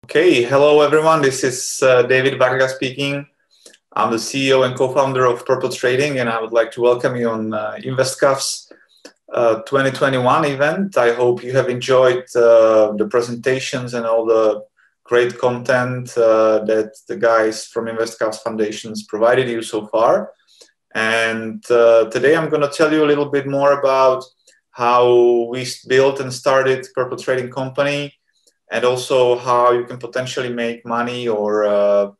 Okay, hello everyone. This is David Varga speaking. I'm the CEO and co-founder of Purple Trading, and I would like to welcome you on InvestCuff's 2021 event. I hope you have enjoyed the presentations and all the great content that the guys from InvestCuff's foundations provided you so far. And today I'm going to tell you a little bit more about how we built and started Purple Trading Company, and also how you can potentially make money or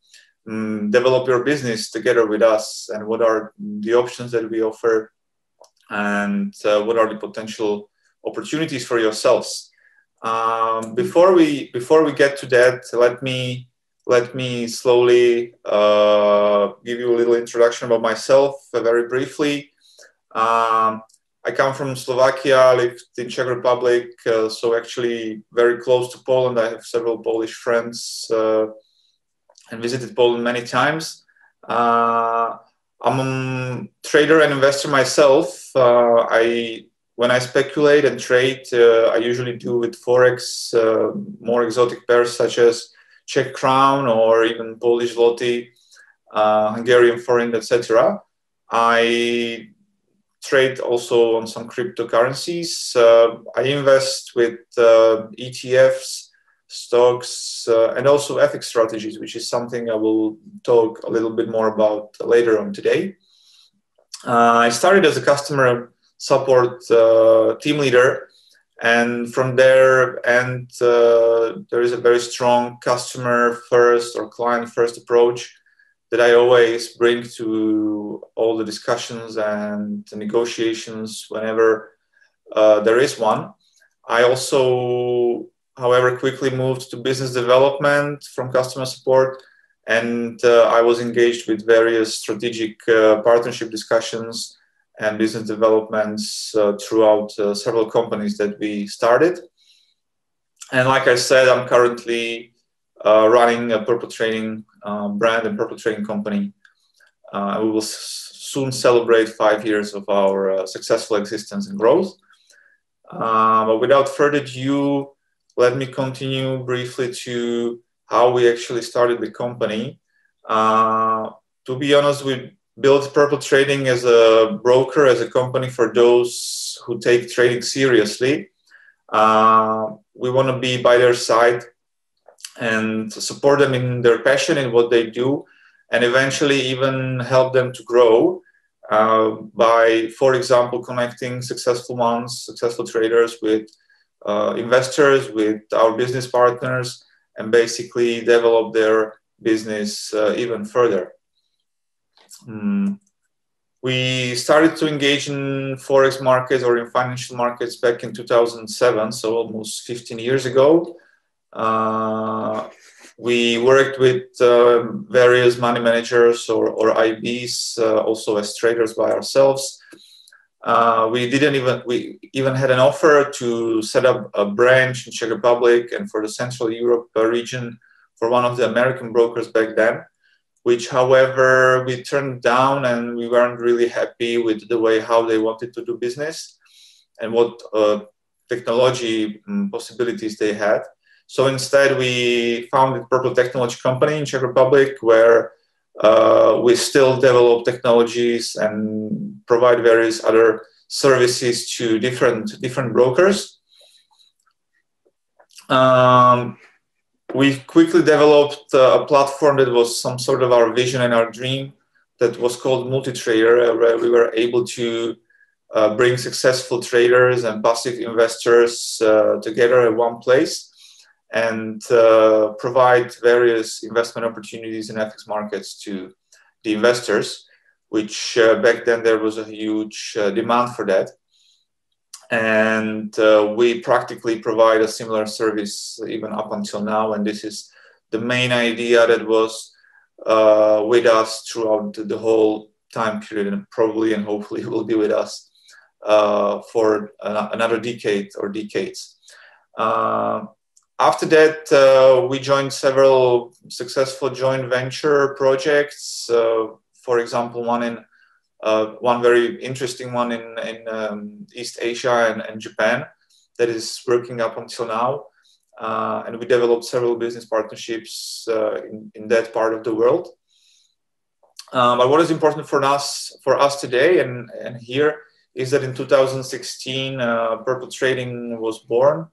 develop your business together with us, and what are the options that we offer, and what are the potential opportunities for yourselves. Before we get to that, let me slowly give you a little introduction about myself very briefly. I come from Slovakia, lived in Czech Republic, so actually very close to Poland. I have several Polish friends and visited Poland many times. I'm a trader and investor myself. When I speculate and trade, I usually do with Forex, more exotic pairs such as Czech crown or even Polish zloty, Hungarian forint, etc. I trade also on some cryptocurrencies. I invest with ETFs, stocks, and also FX strategies, which is something I will talk a little bit more about later on today. I started as a customer support team leader, and from there, there is a very strong customer first or client first approach that I always bring to all the discussions and the negotiations whenever there is one. I also, however, quickly moved to business development from customer support, and I was engaged with various strategic partnership discussions and business developments throughout several companies that we started. And like I said, I'm currently running a Purple Trading brand and Purple Trading Company. We will soon celebrate 5 years of our successful existence and growth. But without further ado, let me continue briefly to how we actually started the company. To be honest, we built Purple Trading as a broker, as a company for those who take trading seriously. We want to be by their side and support them in their passion in what they do, and eventually even help them to grow by, for example, connecting successful ones, successful traders with investors, with our business partners, and basically develop their business even further. We started to engage in Forex markets or in financial markets back in 2007, so almost 15 years ago. We worked with various money managers or IBs, also as traders by ourselves. We even had an offer to set up a branch in Czech Republic and for the Central Europe region for one of the American brokers back then, which, however, we turned down, and we weren't really happy with the way how they wanted to do business and what technology possibilities they had. So instead, we founded Purple Technology Company in Czech Republic, where we still develop technologies and provide various other services to different brokers. We quickly developed a platform that was some sort of our vision and our dream, that was called MultiTrader, where we were able to bring successful traders and passive investors together at one place, and provide various investment opportunities in FX markets to the investors, which back then there was a huge demand for that. And we practically provide a similar service even up until now, and this is the main idea that was with us throughout the whole time period, and probably and hopefully will be with us for another decade or decades. After that, we joined several successful joint venture projects. For example, one very interesting one in East Asia and Japan that is working up until now. and we developed several business partnerships in that part of the world. But what is important for us today and here is that in 2016, Purple Trading was born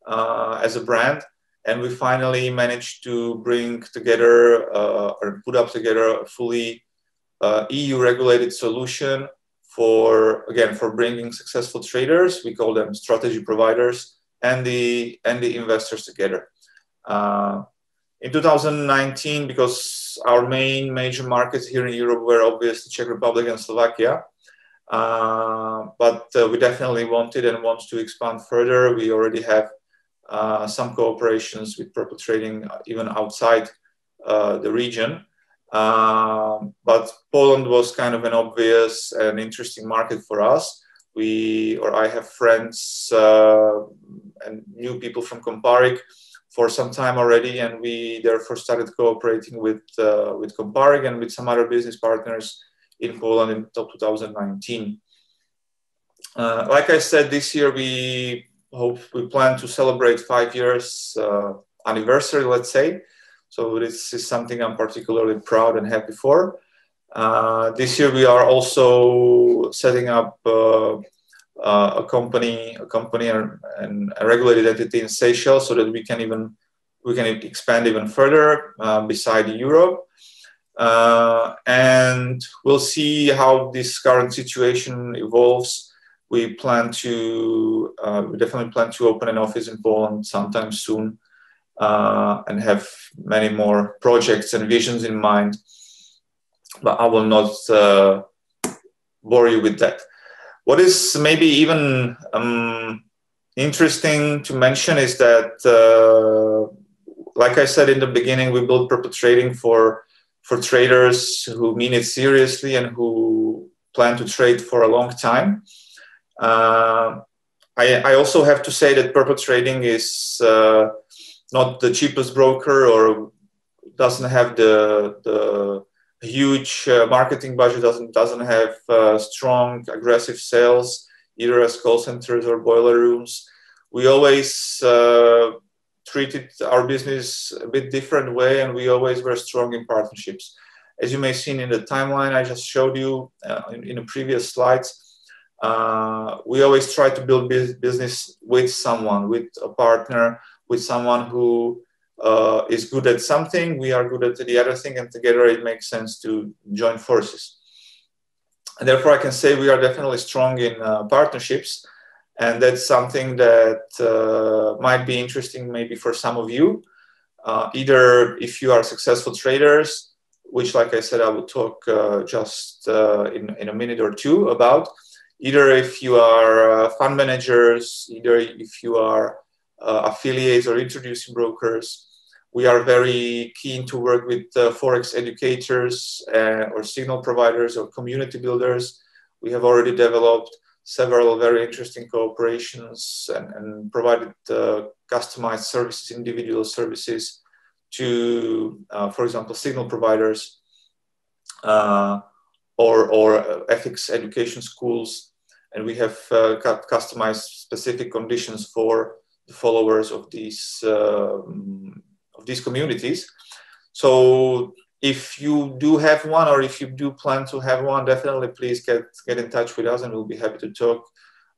as a brand, and we finally managed to bring together or put up together a fully EU regulated solution for bringing successful traders, we call them strategy providers, and the investors together. In 2019, because our main major markets here in Europe were obviously Czech Republic and Slovakia, but we definitely wanted and want to expand further. We already have some cooperations with Purple Trading even outside the region. But Poland was kind of an obvious and interesting market for us. I have friends and new people from Comparik for some time already, and we therefore started cooperating with Comparik and with some other business partners in Poland in 2019. Like I said, this year we plan to celebrate 5 years anniversary, let's say. So this is something I'm particularly proud and happy for. This year we are also setting up a company and a regulated entity in Seychelles, so that we can expand even further beside Europe. And we'll see how this current situation evolves. We definitely plan to open an office in Poland sometime soon. And have many more projects and visions in mind, but I will not bore you with that. What is maybe even interesting to mention is that, like I said in the beginning, we built Purple Trading for traders who mean it seriously and who plan to trade for a long time. I also have to say that Purple Trading is not the cheapest broker, or doesn't have the huge marketing budget, doesn't have strong, aggressive sales, either as call centers or boiler rooms. We always treated our business a bit different way, and we always were strong in partnerships. As you may have seen in the timeline I just showed you in the previous slides, we always try to build business with someone, with a partner, with someone who is good at something, we are good at the other thing, and together it makes sense to join forces. And therefore, I can say we are definitely strong in partnerships, and that's something that might be interesting maybe for some of you, either if you are successful traders, which, like I said, I will talk just in a minute or two about, either if you are fund managers, either if you are affiliates or introducing brokers. We are very keen to work with Forex educators or signal providers or community builders. We have already developed several very interesting cooperations and provided customized services, individual services to, for example, signal providers or ethics education schools. And we have customized specific conditions for the followers of these communities. So if you do have one, or if you do plan to have one, definitely please get in touch with us, and we'll be happy to talk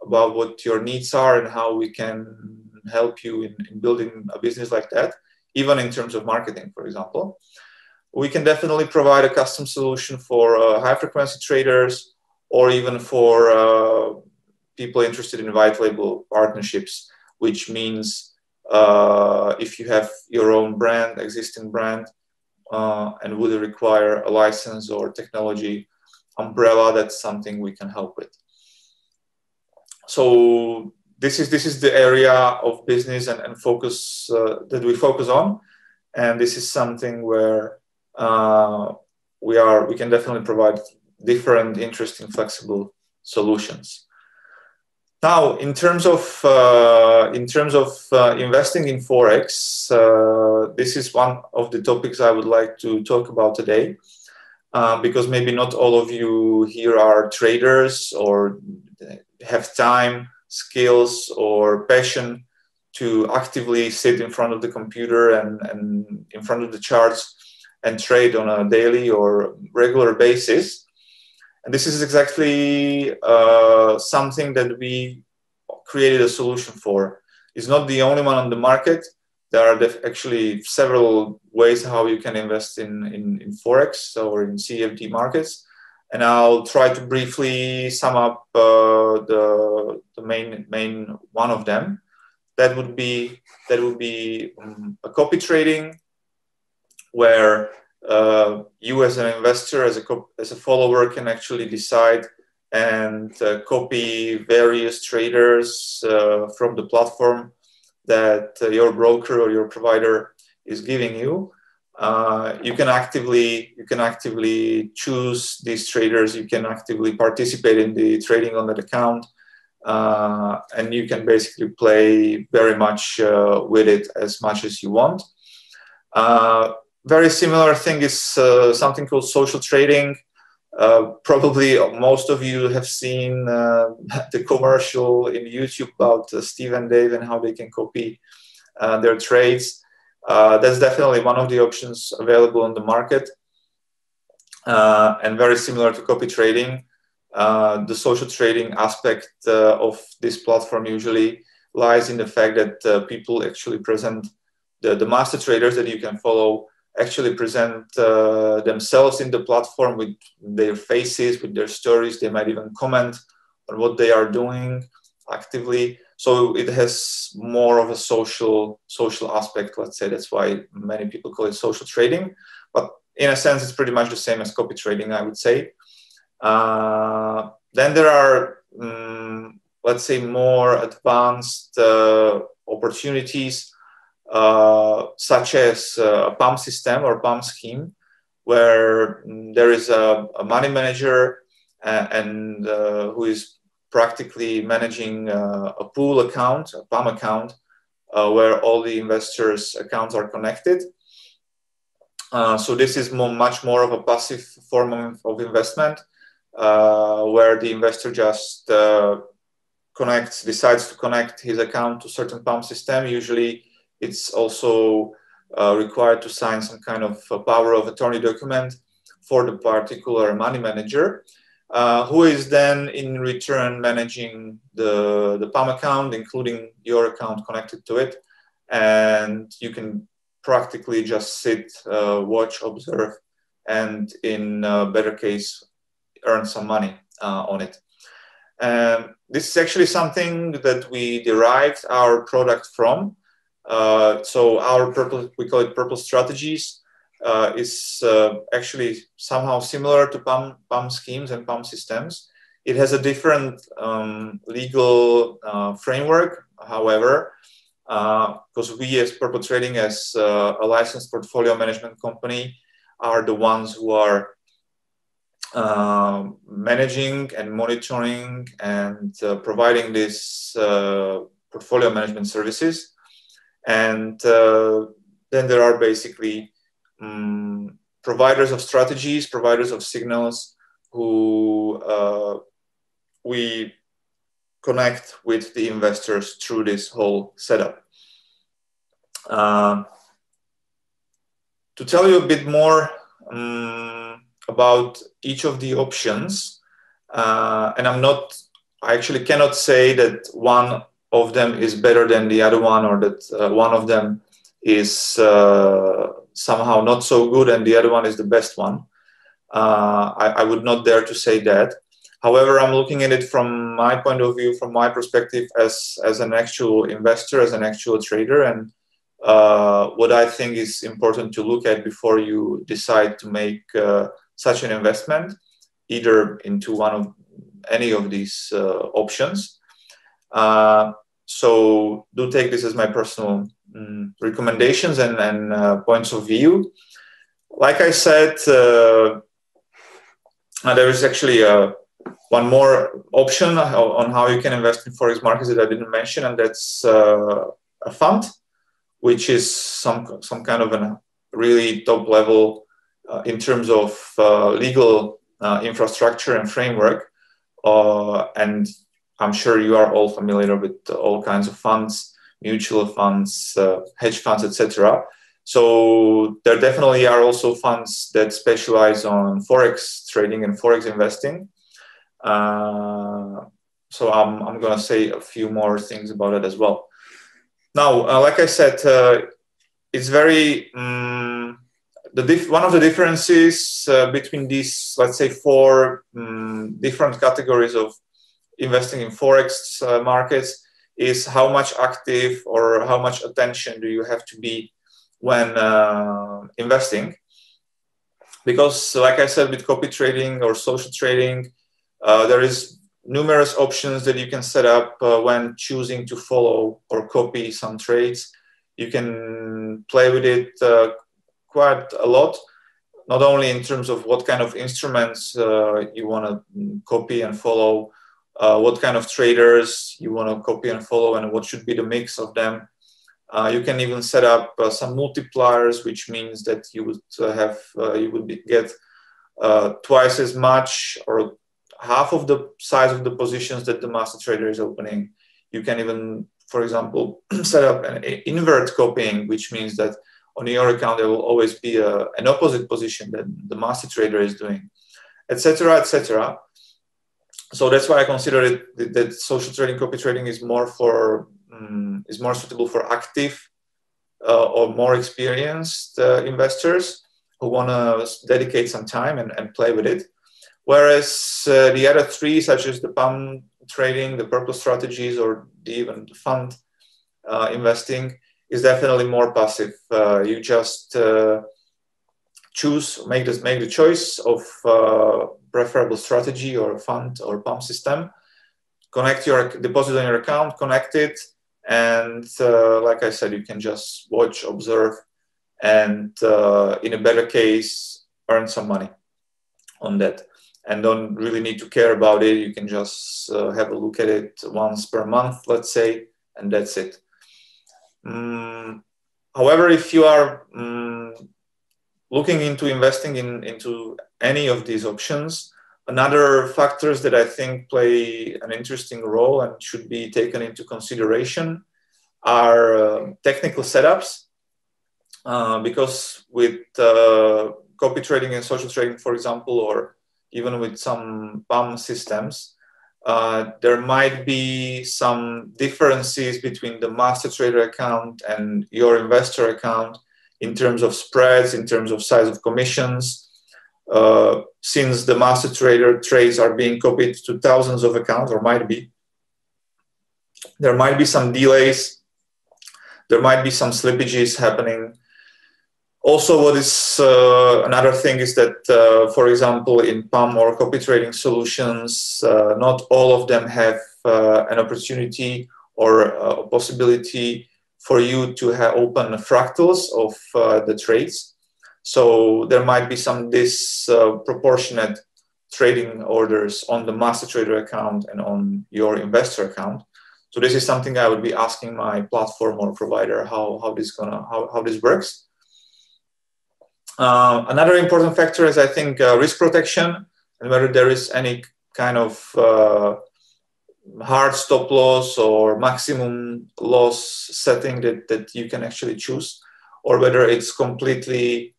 about what your needs are and how we can help you in building a business like that, even in terms of marketing, for example. We can definitely provide a custom solution for high frequency traders, or even for people interested in white label partnerships, which means if you have your own brand, existing brand, and would require a license or technology umbrella, that's something we can help with. So this is the area of business and focus that we focus on, and this is something where we can definitely provide different, interesting, flexible solutions. Now, in terms of investing in Forex, this is one of the topics I would like to talk about today, because maybe not all of you here are traders or have time, skills, or passion to actively sit in front of the computer and in front of the charts and trade on a daily or regular basis. And this is exactly something that we created a solution for. It's not the only one on the market. There are actually several ways how you can invest in Forex or in CFD markets. And I'll try to briefly sum up the main one of them. That would be a copy trading, where you as an investor, as a follower, can actually decide and copy various traders from the platform that your broker or your provider is giving you. You can actively choose these traders. You can actively participate in the trading on that account, and you can basically play very much with it as much as you want. Very similar thing is something called social trading. Probably most of you have seen the commercial in YouTube about Steve and Dave and how they can copy their trades. That's definitely one of the options available on the market, and very similar to copy trading. The social trading aspect of this platform usually lies in the fact that people actually present, the master traders that you can follow actually present themselves in the platform with their faces, with their stories. They might even comment on what they are doing actively. So it has more of a social aspect, let's say. That's why many people call it social trading. But in a sense, it's pretty much the same as copy trading, I would say. Then there are, let's say, more advanced opportunities, such as a PAM system or PAM scheme, where there is a money manager and who is practically managing a pool account, a PAM account, where all the investors' accounts are connected. So this is much more of a passive form of investment, where the investor just decides to connect his account to a certain PAM system. Usually it's also required to sign some kind of power of attorney document for the particular money manager, who is then in return managing the PAM account, including your account connected to it. And you can practically just sit, watch, observe, and in a better case, earn some money on it. This is actually something that we derived our product from. So our purple, we call it Purple Strategies, is actually somehow similar to PAM schemes and PAM systems. It has a different legal framework, however, because we as Purple Trading, as a licensed portfolio management company, are the ones who are managing and monitoring and providing these portfolio management services. And then there are basically providers of strategies, providers of signals, who we connect with the investors through this whole setup. To tell you a bit more about each of the options, and I actually cannot say that one of them is better than the other one, or that one of them is somehow not so good and the other one is the best one. I would not dare to say that. However, I'm looking at it from my point of view, from my perspective as an actual investor, as an actual trader, and what I think is important to look at before you decide to make such an investment, either into any of these options. So do take this as my personal recommendations and points of view. Like I said, there is actually one more option on how you can invest in Forex markets that I didn't mention, and that's a fund, which is some kind of a really top level in terms of legal infrastructure and framework. And I'm sure you are all familiar with all kinds of funds, mutual funds, hedge funds, etc. So there definitely are also funds that specialize on Forex trading and Forex investing. So I'm going to say a few more things about it as well. Now, like I said, it's very, one of the differences between these, let's say, four different categories of investing in Forex markets is how much active or how much attention do you have to be when investing. Because, like I said, with copy trading or social trading, there is numerous options that you can set up when choosing to follow or copy some trades. You can play with it quite a lot, not only in terms of what kind of instruments you want to copy and follow, what kind of traders you want to copy and follow, and what should be the mix of them. You can even set up some multipliers, which means that you would get twice as much or half of the size of the positions that the master trader is opening. You can even, for example, set up an invert copying, which means that on your account there will always be an opposite position that the master trader is doing, etc., etc. So that's why I consider it that social trading, copy trading is more suitable for active or more experienced investors who want to dedicate some time and play with it. Whereas the other three, such as the PAM trading, the purple strategies, or even the fund investing, is definitely more passive. You just make the choice of preferable strategy or fund or PAM system, connect your deposit on your account, connect it, and like I said, you can just watch, observe, and in a better case, earn some money on that. And don't really need to care about it. You can just have a look at it once per month, let's say, and that's it. However, if you are looking into investing into any of these options, another factors that I think play an interesting role and should be taken into consideration are technical setups. Because with copy trading and social trading, for example, or even with some PAM systems, there might be some differences between the master trader account and your investor account in terms of spreads, in terms of size of commissions. Since the master trader trades are being copied to thousands of accounts, or there might be some delays, there might be some slippages happening. Also, what is another thing is that, for example, in PAM or copy trading solutions, not all of them have an opportunity or a possibility for you to open fractals of the trades. So there might be some disproportionate trading orders on the master trader account and on your investor account. So this is something I would be asking my platform or provider how this works. Another important factor is, I think, risk protection, and whether there is any kind of hard stop loss or maximum loss setting that you can actually choose, or whether it's completely,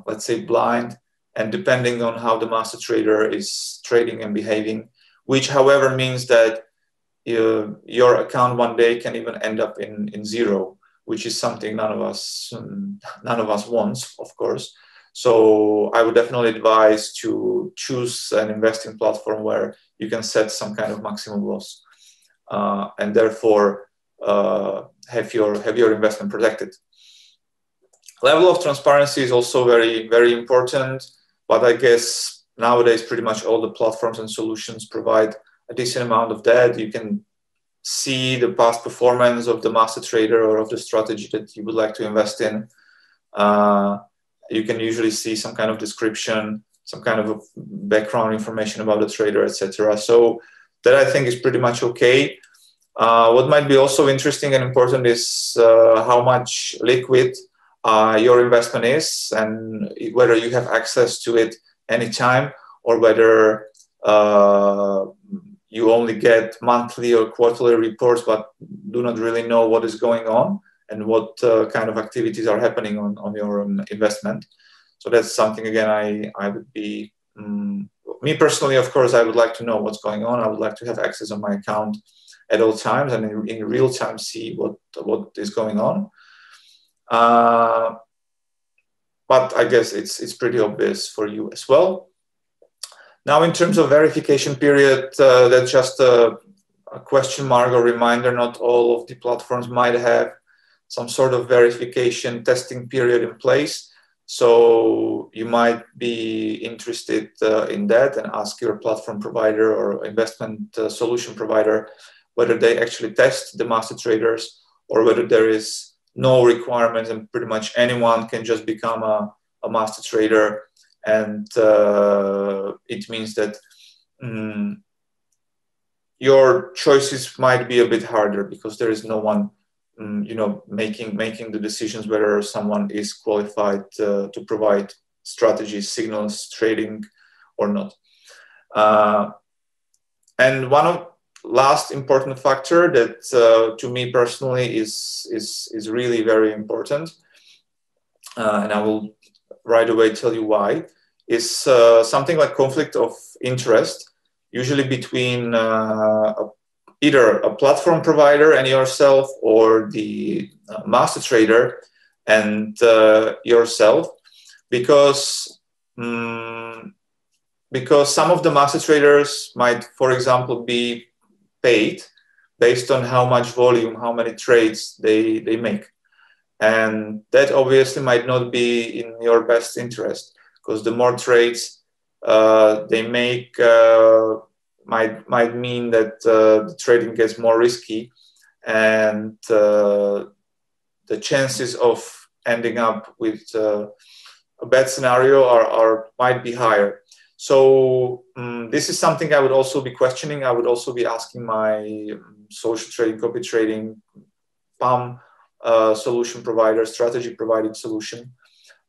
let's say, blind and depending on how the master trader is trading and behaving, which, however, means that your account one day can even end up in zero, which is something none of us wants, of course. So I would definitely advise to choose an investing platform where you can set some kind of maximum loss, and therefore have your investment protected. Level of transparency is also very, very important, but I guess nowadays pretty much all the platforms and solutions provide a decent amount of that. You can see the past performance of the master trader or of the strategy that you would like to invest in. You can usually see some kind of description, some kind of background information about the trader, etc. So that, I think, is pretty much okay. What might be also interesting and important is how much liquid your investment is, and whether you have access to it anytime, or whether you only get monthly or quarterly reports, but do not really know what is going on and what kind of activities are happening on your investment. So that's something, again, I would be, me personally, of course, I would like to know what's going on. I would like to have access on my account at all times and in real time see what is going on. But I guess it's pretty obvious for you as well. Now, in terms of verification period, that's just a question mark or reminder. Not all of the platforms might have some sort of verification testing period in place. So you might be interested in that and ask your platform provider or investment solution provider whether they actually test the master traders or whether there is no requirements and pretty much anyone can just become a master trader. And it means that your choices might be a bit harder because there is no one, you know, making the decisions whether someone is qualified to provide strategies, signals, trading or not. And one of last important factor that to me personally is really very important, and I will right away tell you why, is something like conflict of interest, usually between either a platform provider and yourself or the master trader and yourself, because some of the master traders might, for example, be paid based on how much volume, how many trades they make. And that obviously might not be in your best interest, because the more trades they make might mean that the trading gets more risky, and the chances of ending up with a bad scenario might be higher. So this is something I would also be questioning. I would also be asking my social trading, copy trading, PAM solution provider, strategy providing solution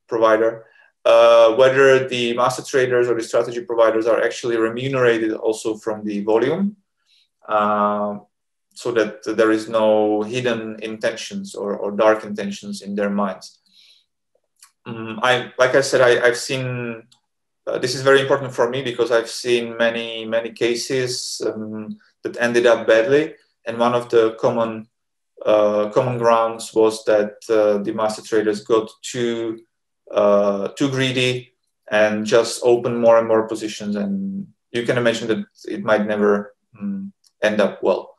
provider, whether the master traders or the strategy providers are actually remunerated also from the volume, so that there is no hidden intentions or dark intentions in their minds. Like I said, I've seen, this is very important for me because I've seen many cases that ended up badly, and one of the common grounds was that the master traders got too greedy and just opened more and more positions, and you can imagine that it might never end up well.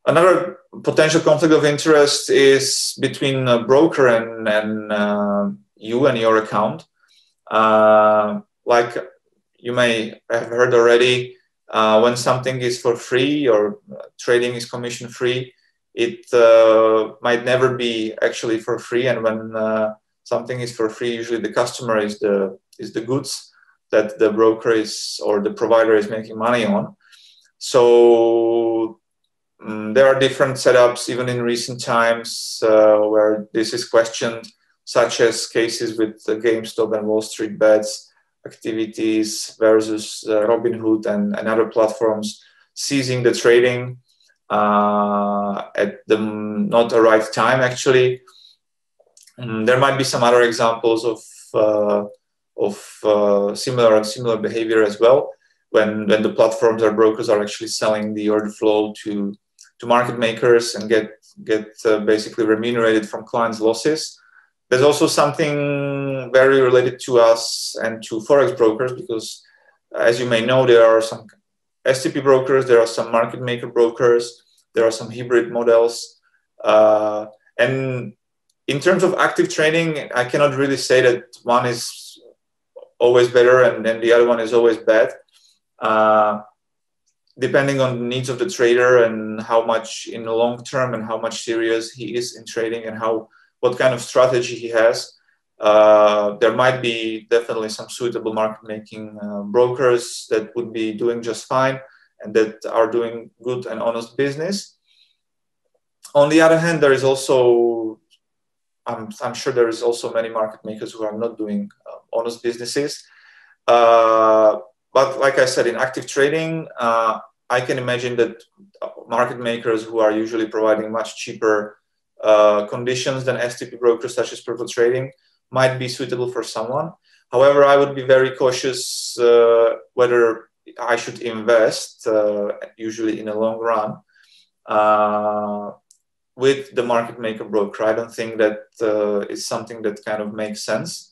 Another potential conflict of interest is between a broker and you and your account. Like you may have heard already, when something is for free or trading is commission free, it might never be actually for free. And when something is for free, usually the customer is the goods that the broker is or the provider is making money on. So there are different setups, even in recent times, where this is questioned, such as cases with GameStop and Wall Street Bets activities versus Robinhood and other platforms seizing the trading at the not the right time, actually. There might be some other examples of similar behavior as well, when the platforms or brokers are actually selling the order flow to market makers and get basically remunerated from clients' losses. There's also something very related to us and to Forex brokers, because as you may know, there are some STP brokers, there are some market maker brokers, there are some hybrid models. And in terms of active trading, I cannot really say that one is always better and then the other one is always bad. Depending on the needs of the trader and how much in the long term and how much serious he is in trading and what kind of strategy he has, there might be definitely some suitable market making brokers that would be doing just fine and that are doing good and honest business. On the other hand, there is also, I'm sure there is also many market makers who are not doing honest businesses. But like I said, in active trading, I can imagine that market makers who are usually providing much cheaper conditions than STP brokers such as Purple Trading might be suitable for someone. However, I would be very cautious whether I should invest, usually in the long run, with the market maker broker. I don't think that is something that kind of makes sense,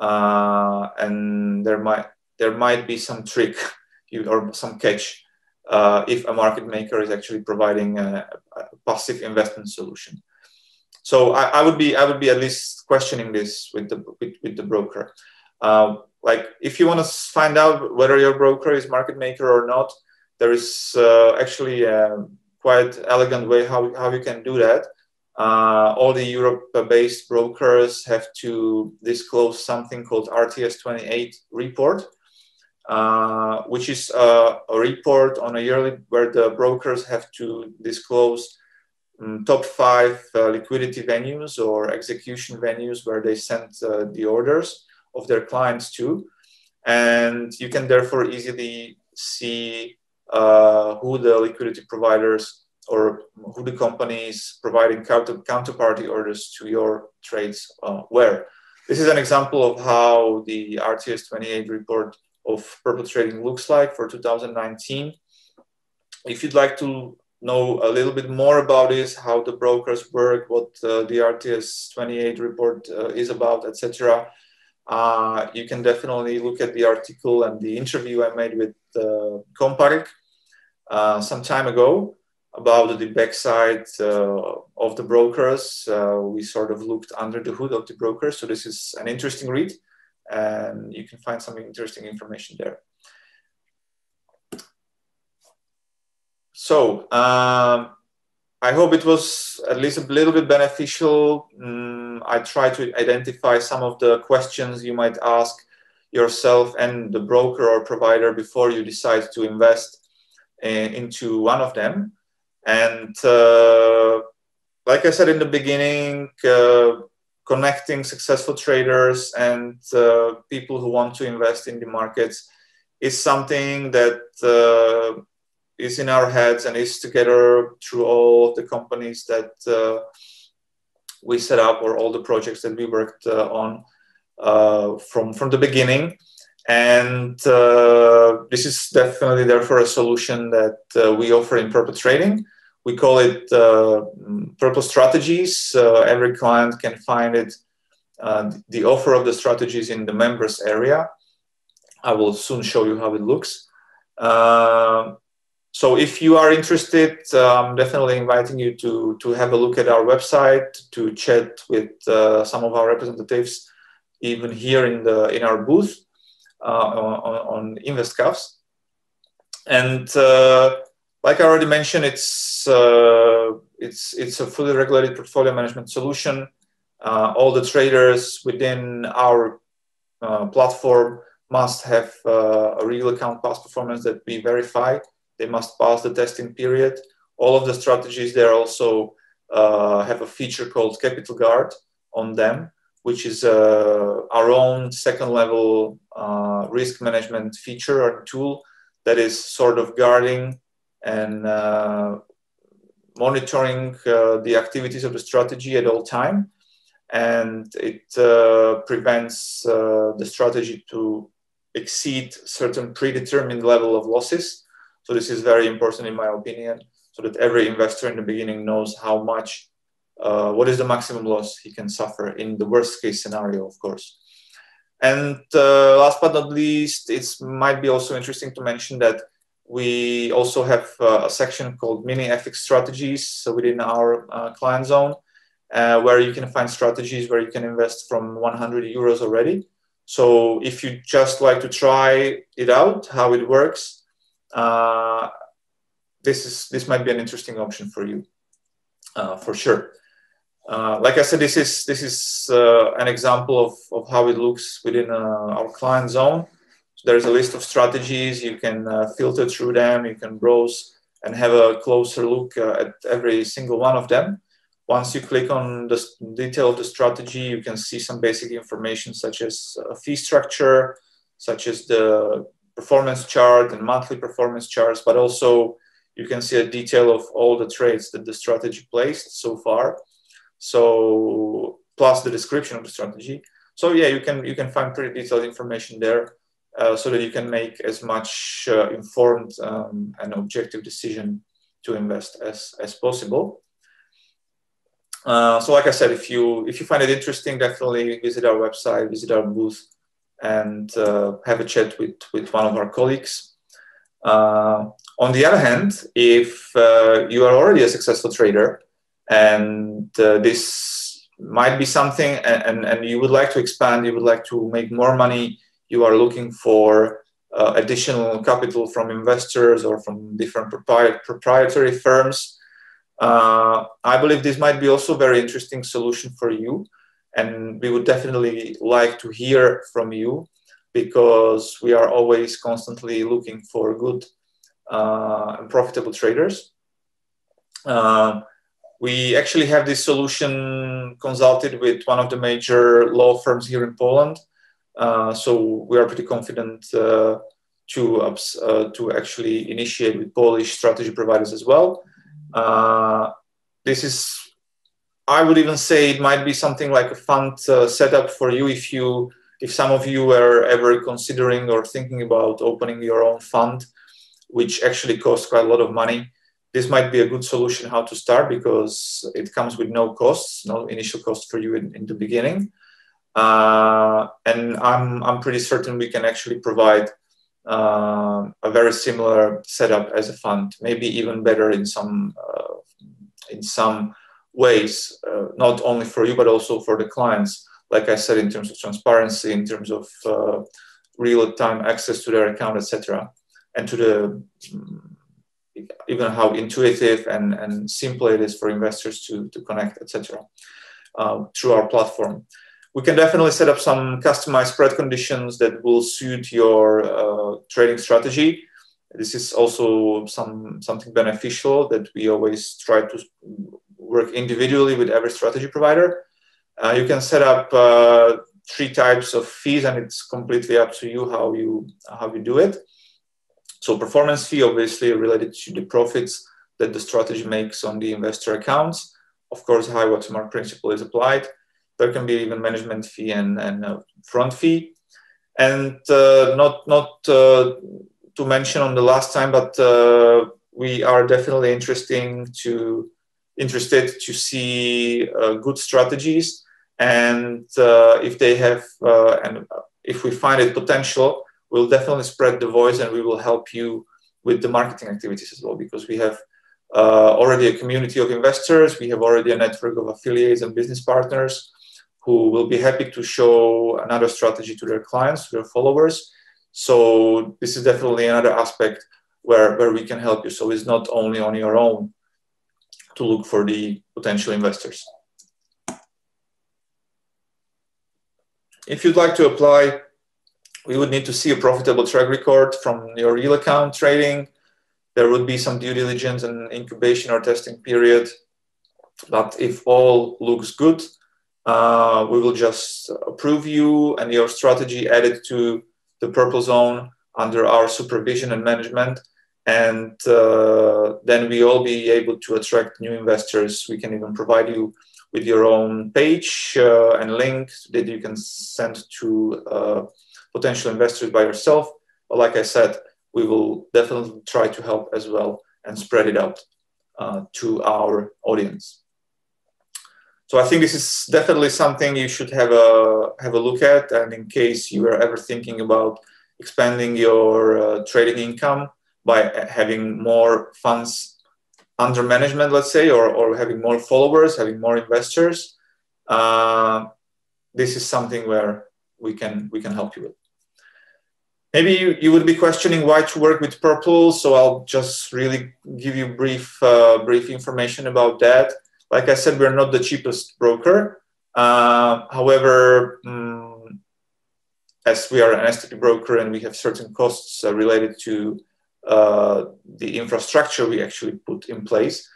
and there might be some trick or some catch if a market maker is actually providing a passive investment solution. So I would be at least questioning this with the broker. Like if you want to find out whether your broker is market maker or not, there is actually a quite elegant way how you can do that. All the Europe-based brokers have to disclose something called RTS28 report, which is a report on a yearly where the brokers have to disclose top 5 liquidity venues or execution venues where they send the orders of their clients to, and you can therefore easily see who the liquidity providers or who the companies providing counterparty orders to your trades were. This is an example of how the RTS28 report of Purple Trading looks like for 2019. If you'd like to know a little bit more about this, how the brokers work, what the RTS28 report is about, etc., you can definitely look at the article and the interview I made with Komparik some time ago about the backside of the brokers. We sort of looked under the hood of the brokers. So this is an interesting read, and you can find some interesting information there. So I hope it was at least a little bit beneficial. I try to identify some of the questions you might ask yourself and the broker or provider before you decide to invest into one of them. And like I said in the beginning, connecting successful traders and people who want to invest in the markets is something that is in our heads and is together through all of the companies that we set up or all the projects that we worked on from the beginning. And this is definitely therefore a solution that we offer in Purple Trading. We call it Purple Strategies. Every client can find it, the offer of the strategies in the members area. I will soon show you how it looks. So if you are interested, I'm definitely inviting you to have a look at our website, to chat with some of our representatives, even here in our booth on InvestCuffs. And like I already mentioned, it's a fully regulated portfolio management solution. All the traders within our platform must have a real account past performance that we verify. They must pass the testing period. All of the strategies there also have a feature called Capital Guard on them, which is our own second level risk management feature or tool that is sort of guarding and monitoring the activities of the strategy at all time. And it prevents the strategy to exceed certain predetermined level of losses. So this is very important in my opinion, so that every investor in the beginning knows how much, what is the maximum loss he can suffer in the worst case scenario, of course. And last but not least, it might be also interesting to mention that we also have a section called Mini FX Strategies within our client zone, where you can find strategies where you can invest from 100 euros already. So if you just like to try it out, how it works, this might be an interesting option for you, for sure. Like I said, this is an example of how it looks within our client zone. So there's a list of strategies. You can filter through them. You can browse and have a closer look at every single one of them. Once you click on the detail of the strategy, you can see some basic information such as a fee structure, such as the performance chart and monthly performance charts, but also you can see a detail of all the trades that the strategy placed so far. So plus the description of the strategy. So yeah, you can find pretty detailed information there, so that you can make as much informed and objective decision to invest as possible. So like I said, if you find it interesting, definitely visit our website, visit our booth, and have a chat with one of our colleagues. On the other hand, if you are already a successful trader and this might be something and you would like to expand, you would like to make more money, you are looking for additional capital from investors or from different proprietary firms, I believe this might be also a very interesting solution for you. And we would definitely like to hear from you, because we are always constantly looking for good and profitable traders. We actually have this solution consulted with one of the major law firms here in Poland. So we are pretty confident to actually initiate with Polish strategy providers as well. This is, I would even say, it might be something like a fund setup for you if some of you were ever considering or thinking about opening your own fund, which actually costs quite a lot of money. This might be a good solution how to start, because it comes with no costs, no initial cost for you in the beginning. And I'm pretty certain we can actually provide a very similar setup as a fund, maybe even better in some ways, not only for you, but also for the clients. Like I said, in terms of transparency, in terms of real-time access to their account, etc., and to the even how intuitive and simple it is for investors to connect, etc., through our platform. We can definitely set up some customized spread conditions that will suit your trading strategy. This is also something beneficial that we always try to work individually with every strategy provider. You can set up 3 types of fees, and it's completely up to you how you do it. So performance fee, obviously related to the profits that the strategy makes on the investor accounts. Of course, high watermark principle is applied. There can be even management fee and front fee. And not to mention on the last time, but we are definitely interested to see good strategies, and if they have and if we find it potential, we'll definitely spread the voice, and we will help you with the marketing activities as well, because we have already a community of investors. We have already a network of affiliates and business partners who will be happy to show another strategy to their clients, to their followers. So this is definitely another aspect where we can help you. So it's not only on your own to look for the potential investors. If you'd like to apply, we would need to see a profitable track record from your real account trading. There would be some due diligence and incubation or testing period. But if all looks good, we will just approve you and your strategy added to the purple zone under our supervision and management. And then we will be able to attract new investors. We can even provide you with your own page and link that you can send to potential investors by yourself. But like I said, we will definitely try to help as well and spread it out to our audience. So I think this is definitely something you should have a look at. And in case you are ever thinking about expanding your trading income by having more funds under management, let's say, or having more followers, having more investors, this is something where we can help you with. Maybe you would be questioning why to work with Purple, so I'll just really give you brief information about that. Like I said, we're not the cheapest broker. However, as we are an STP broker and we have certain costs related to the infrastructure we actually put in place,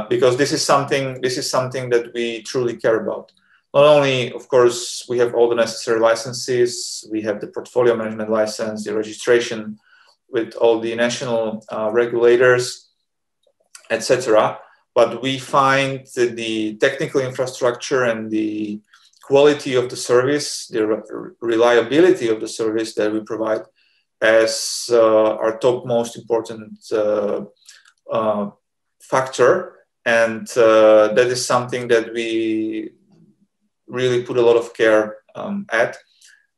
because this is something that we truly care about. not only, of course, we have all the necessary licenses, we have the portfolio management license, the registration with all the national regulators, etc. But we find that the technical infrastructure and the quality of the service, the reliability of the service that we provide as our top most important factor. And that is something that we really put a lot of care at.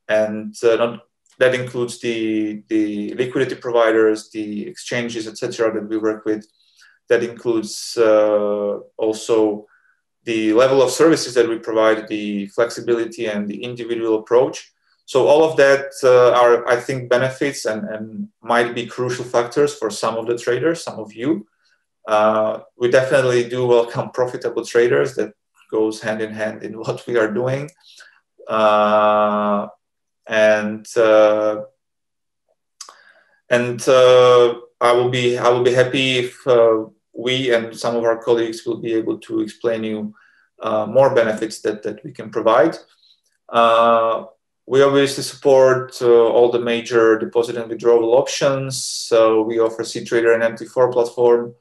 And that includes the liquidity providers, the exchanges, etc. that we work with. That includes also the level of services that we provide, the flexibility and the individual approach. So all of that are, I think, benefits and might be crucial factors for some of the traders, some of you. We definitely do welcome profitable traders. That goes hand in hand in what we are doing. I will be happy if we and some of our colleagues will be able to explain you more benefits that we can provide. We obviously support all the major deposit and withdrawal options. So we offer CTrader and MT4 platform.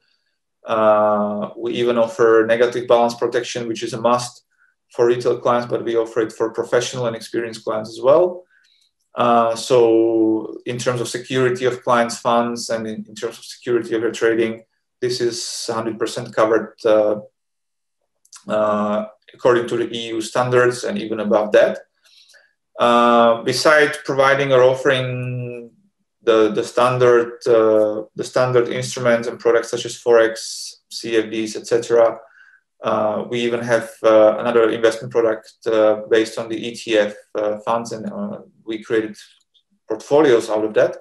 We even offer negative balance protection, which is a must for retail clients, but we offer it for professional and experienced clients as well. So in terms of security of clients' funds and in terms of security of your trading, this is 100% covered according to the EU standards and even above that. Besides providing or offering the standard instruments and products such as Forex, CFDs, etc., we even have another investment product based on the ETF funds, and we created portfolios out of that.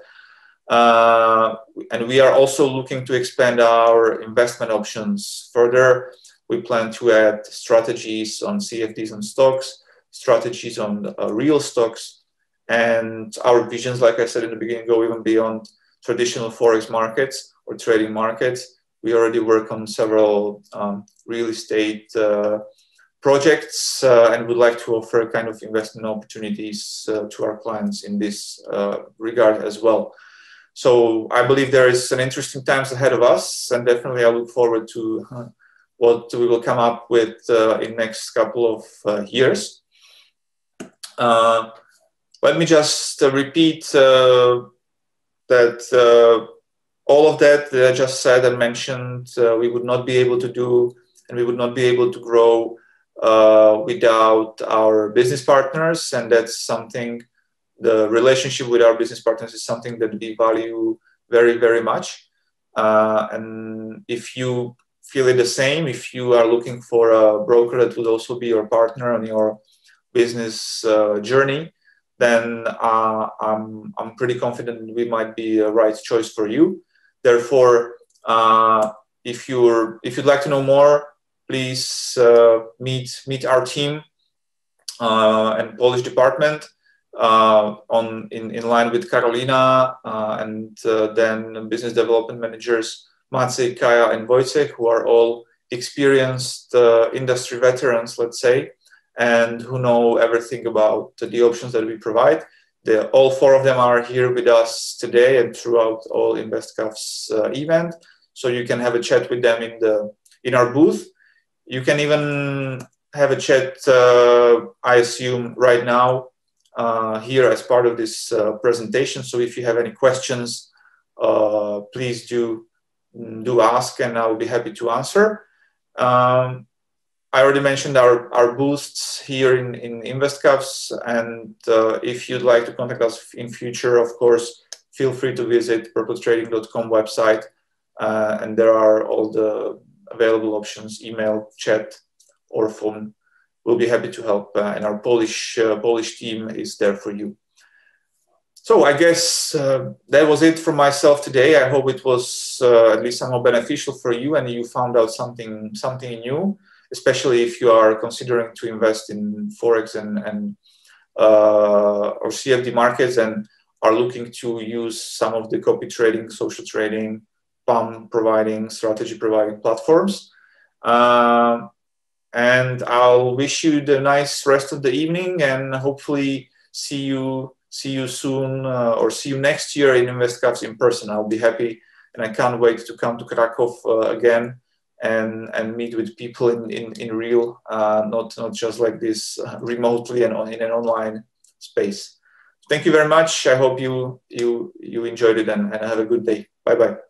And we are also looking to expand our investment options further. We plan to add strategies on CFDs and stocks, strategies on real stocks, and our visions, like I said in the beginning, go even beyond traditional Forex markets or trading markets. We already work on several real estate projects and would like to offer kind of investment opportunities to our clients in this regard as well. So I believe there is an interesting times ahead of us, and definitely I look forward to what we will come up with in next couple of years. Let me just repeat that all of that I just said and mentioned, we would not be able to do, and we would not be able to grow without our business partners. And that's something, the relationship with our business partners is something that we value very, very much. And if you feel it the same, if you are looking for a broker that would also be your partner on your business journey, then I'm pretty confident we might be a right choice for you. Therefore, if you'd like to know more, please meet our team and Polish department in line with Karolina and then business development managers Maciej, Kaja, and Wojciech, who are all experienced industry veterans, let's say, and who know everything about the options that we provide. All four of them are here with us today and throughout all InvestCuff's event. So you can have a chat with them in our booth. You can even have a chat, I assume, right now here as part of this presentation. So if you have any questions, please do ask, and I'll be happy to answer. I already mentioned our booths here in InvestCuffs, and if you'd like to contact us in future, of course, feel free to visit purpletrading.com website, and there are all the available options, email, chat, or phone. We'll be happy to help, and our Polish team is there for you. So I guess that was it from myself today. I hope it was at least somehow beneficial for you, and you found out something new, especially if you are considering to invest in Forex and or CFD markets and are looking to use some of the copy trading, social trading, PAM providing, strategy providing platforms. And I'll wish you the nice rest of the evening, and hopefully see you soon, or see you next year in InvestCaps in person. I'll be happy, and I can't wait to come to Krakow again and meet with people in real, not just like this remotely and in an online space. Thank you very much. I hope you enjoyed it, and have a good day. Bye bye.